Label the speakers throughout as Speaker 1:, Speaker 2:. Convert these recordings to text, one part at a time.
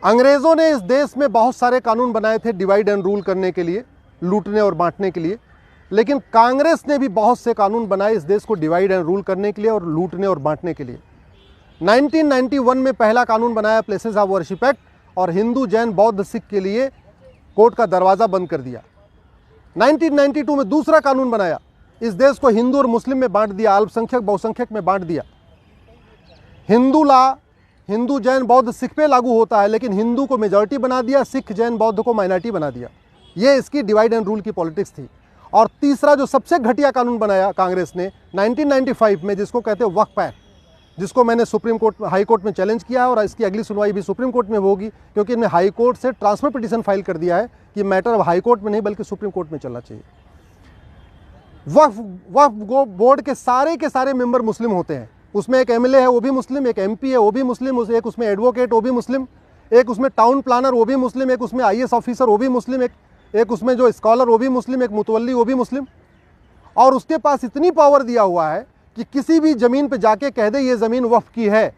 Speaker 1: अंग्रेज़ों ने इस देश में बहुत सारे कानून बनाए थे डिवाइड एंड रूल करने के लिए, लूटने और बांटने के लिए, लेकिन कांग्रेस ने भी बहुत से कानून बनाए इस देश को डिवाइड एंड रूल करने के लिए और लूटने और बांटने के लिए। 1991 में पहला कानून बनाया प्लेसेस ऑफ वर्शिप एक्ट, और हिंदू, जैन, बौद्ध, सिख के लिए कोर्ट का दरवाज़ा बंद कर दिया। 1992 में दूसरा कानून बनाया, इस देश को हिंदू और मुस्लिम में बांट दिया, अल्पसंख्यक बहुसंख्यक में बांट दिया। हिंदू लॉ हिंदू, जैन, बौद्ध, सिख पे लागू होता है, लेकिन हिंदू को मेजॉरिटी बना दिया, सिख, जैन, बौद्ध को माइनॉरिटी बना दिया। ये इसकी डिवाइड एंड रूल की पॉलिटिक्स थी। और तीसरा जो सबसे घटिया कानून बनाया कांग्रेस ने 1995 में, जिसको कहते हैं वक्फ एक्ट, जिसको मैंने सुप्रीम कोर्ट, हाई कोर्ट में चैलेंज किया है, और इसकी अगली सुनवाई भी सुप्रीम कोर्ट में होगी, क्योंकि इन्हें हाई कोर्ट से ट्रांसफर पिटीशन फाइल कर दिया है कि मैटर अब हाई कोर्ट में नहीं बल्कि सुप्रीम कोर्ट में चलना चाहिए। वक्फ बोर्ड के सारे मेंबर मुस्लिम होते हैं। उसमें एक एमएलए है वो भी मुस्लिम, एक एमपी है वो भी मुस्लिम, एक उसमें एडवोकेट वो भी मुस्लिम, एक उसमें टाउन प्लानर वो भी मुस्लिम, एक उसमें आईएएस ऑफिसर वो भी मुस्लिम, एक उसमें जो स्कॉलर वो भी मुस्लिम, एक मुतवल्ली वो भी मुस्लिम। और उसके पास इतनी पावर दिया हुआ है कि किसी भी ज़मीन पे जाके कह दे ये ज़मीन वक्फ की है,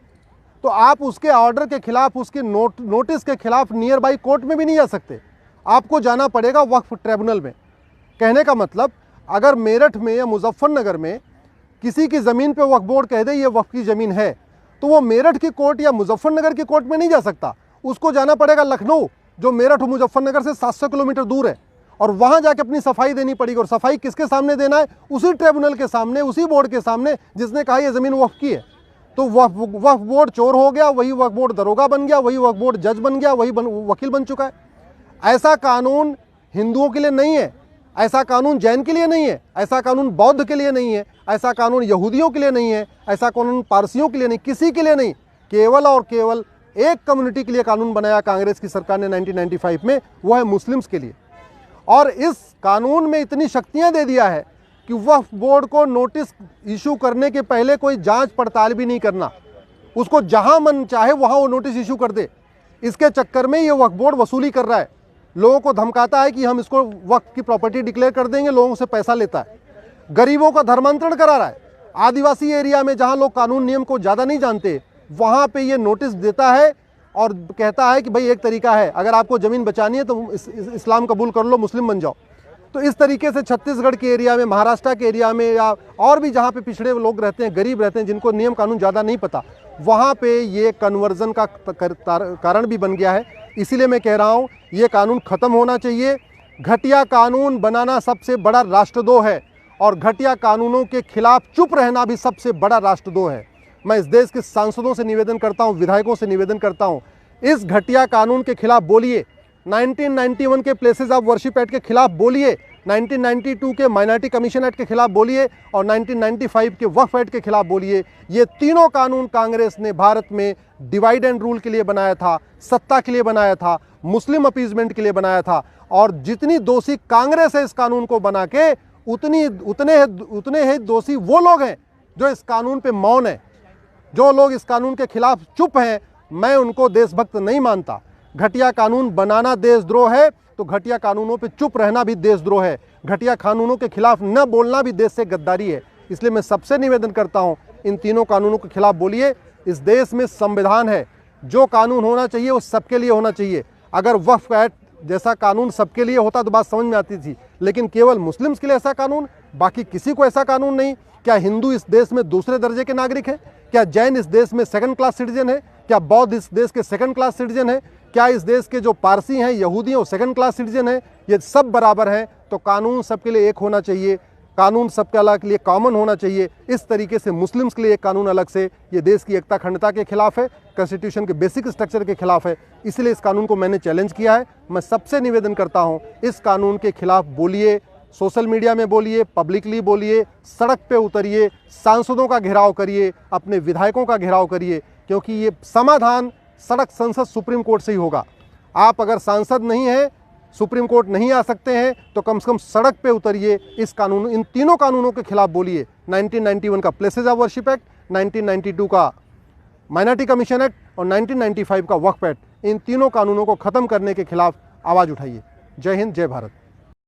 Speaker 1: तो आप उसके ऑर्डर के खिलाफ, उसके नोटिस के खिलाफ नियर बाई कोर्ट में भी नहीं जा सकते, आपको जाना पड़ेगा वक्फ ट्रिब्यूनल में। कहने का मतलब, अगर मेरठ में या मुजफ्फरनगर में किसी की ज़मीन पे वक्फ बोर्ड कह दे ये वक्फ की ज़मीन है, तो वो मेरठ की कोर्ट या मुजफ्फरनगर की कोर्ट में नहीं जा सकता, उसको जाना पड़ेगा लखनऊ, जो मेरठ और मुजफ्फरनगर से 700 किलोमीटर दूर है, और वहाँ जाके अपनी सफाई देनी पड़ेगी। और सफाई किसके सामने देना है? उसी ट्रिब्यूनल के सामने, उसी बोर्ड के सामने जिसने कहा ये ज़मीन वक्फ की है। तो वक्फ बोर्ड चोर हो गया, वही वक्फ बोर्ड दरोगा बन गया, वही वक्फ बोर्ड जज बन गया, वही वकील बन चुका है। ऐसा कानून हिंदुओं के लिए नहीं है, ऐसा कानून जैन के लिए नहीं है, ऐसा कानून बौद्ध के लिए नहीं है, ऐसा कानून यहूदियों के लिए नहीं है, ऐसा कानून पारसियों के लिए नहीं, किसी के लिए नहीं। केवल और केवल एक कम्युनिटी के लिए कानून बनाया कांग्रेस की सरकार ने 1995 में, वो है मुस्लिम्स के लिए। और इस कानून में इतनी शक्तियां दे दिया है कि वक्फ बोर्ड को नोटिस इशू करने के पहले कोई जांच पड़ताल भी नहीं करना, उसको जहां मन चाहे वहां वो नोटिस इशू कर दे। इसके चक्कर में ये वक्फ बोर्ड वसूली कर रहा है, लोगों को धमकाता है कि हम इसको वक्फ की प्रॉपर्टी डिक्लेयर कर देंगे, लोगों से पैसा लेता है, गरीबों का धर्मांतरण करा रहा है। आदिवासी एरिया में जहां लोग कानून नियम को ज़्यादा नहीं जानते, वहां पे ये नोटिस देता है और कहता है कि भाई एक तरीका है, अगर आपको ज़मीन बचानी है तो इस्लाम कबूल कर लो, मुस्लिम बन जाओ। तो इस तरीके से छत्तीसगढ़ के एरिया में, महाराष्ट्र के एरिया में, या और भी जहाँ पे पिछड़े लोग रहते हैं, गरीब रहते हैं, जिनको नियम कानून ज़्यादा नहीं पता, वहाँ पे ये कन्वर्जन का कारण भी बन गया है। इसीलिए मैं कह रहा हूँ ये कानून ख़त्म होना चाहिए। घटिया कानून बनाना सबसे बड़ा राष्ट्रद्रोह है, और घटिया कानूनों के खिलाफ चुप रहना भी सबसे बड़ा राष्ट्रद्रोह है। मैं इस देश के सांसदों से निवेदन करता हूं, विधायकों से निवेदन करता हूं, इस घटिया कानून के खिलाफ बोलिए। 1991 के प्लेसेस ऑफ वर्शिप एक्ट के खिलाफ बोलिए, 1992 के माइनॉरिटी कमीशन एक्ट के खिलाफ बोलिए, और 1995 के वक्फ एक्ट के खिलाफ बोलिए। ये तीनों कानून कांग्रेस ने भारत में डिवाइड एंड रूल के लिए बनाया था, सत्ता के लिए बनाया था, मुस्लिम अपीजमेंट के लिए बनाया था। और जितनी दोषी कांग्रेस है इस कानून को बना के, उतने ही दोषी वो लोग हैं जो इस कानून पे मौन है। जो लोग इस कानून के खिलाफ चुप हैं, मैं उनको देशभक्त नहीं मानता। घटिया कानून बनाना देशद्रोह है, तो घटिया कानूनों पे चुप रहना भी देशद्रोह है। घटिया कानूनों के खिलाफ न बोलना भी देश से गद्दारी है। इसलिए मैं सबसे निवेदन करता हूं, इन तीनों कानूनों के खिलाफ बोलिए। इस देश में संविधान है, जो कानून होना चाहिए वो सबके लिए होना चाहिए। अगर वक्फ एक्ट जैसा कानून सबके लिए होता तो बात समझ में आती थी, लेकिन केवल मुस्लिम्स के लिए ऐसा कानून, बाकी किसी को ऐसा कानून नहीं। क्या हिंदू इस देश में दूसरे दर्जे के नागरिक हैं? क्या जैन इस देश में सेकंड क्लास सिटीजन है? क्या बौद्ध इस देश के सेकंड क्लास सिटीजन है? क्या इस देश के जो पारसी हैं, यहूदी हैं, वो सेकंड क्लास सिटीजन है? ये सब बराबर हैं। तो कानून सबके लिए एक होना चाहिए, कानून सबके लिए कॉमन होना चाहिए। इस तरीके से मुस्लिम्स के लिए एक कानून अलग से, ये देश की एकता अखंडता के खिलाफ है, कॉन्स्टिट्यूशन के बेसिक स्ट्रक्चर के खिलाफ है। इसलिए इस कानून को मैंने चैलेंज किया है। मैं सबसे निवेदन करता हूँ, इस कानून के खिलाफ बोलिए, सोशल मीडिया में बोलिए, पब्लिकली बोलिए, सड़क पे उतरिए, सांसदों का घेराव करिए, अपने विधायकों का घेराव करिए, क्योंकि ये समाधान सड़क, संसद, सुप्रीम कोर्ट से ही होगा। आप अगर सांसद नहीं हैं, सुप्रीम कोर्ट नहीं आ सकते हैं, तो कम से कम सड़क पे उतरिए, इस कानून, इन तीनों कानूनों के खिलाफ बोलिए। 1991 का प्लेसेस ऑफ वर्शिप एक्ट, 1992 का माइनॉरिटी कमीशन एक्ट और 1995 का वक्फ एक्ट, इन तीनों कानूनों को ख़त्म करने के खिलाफ आवाज़ उठाइए। जय हिंद, जय भारत।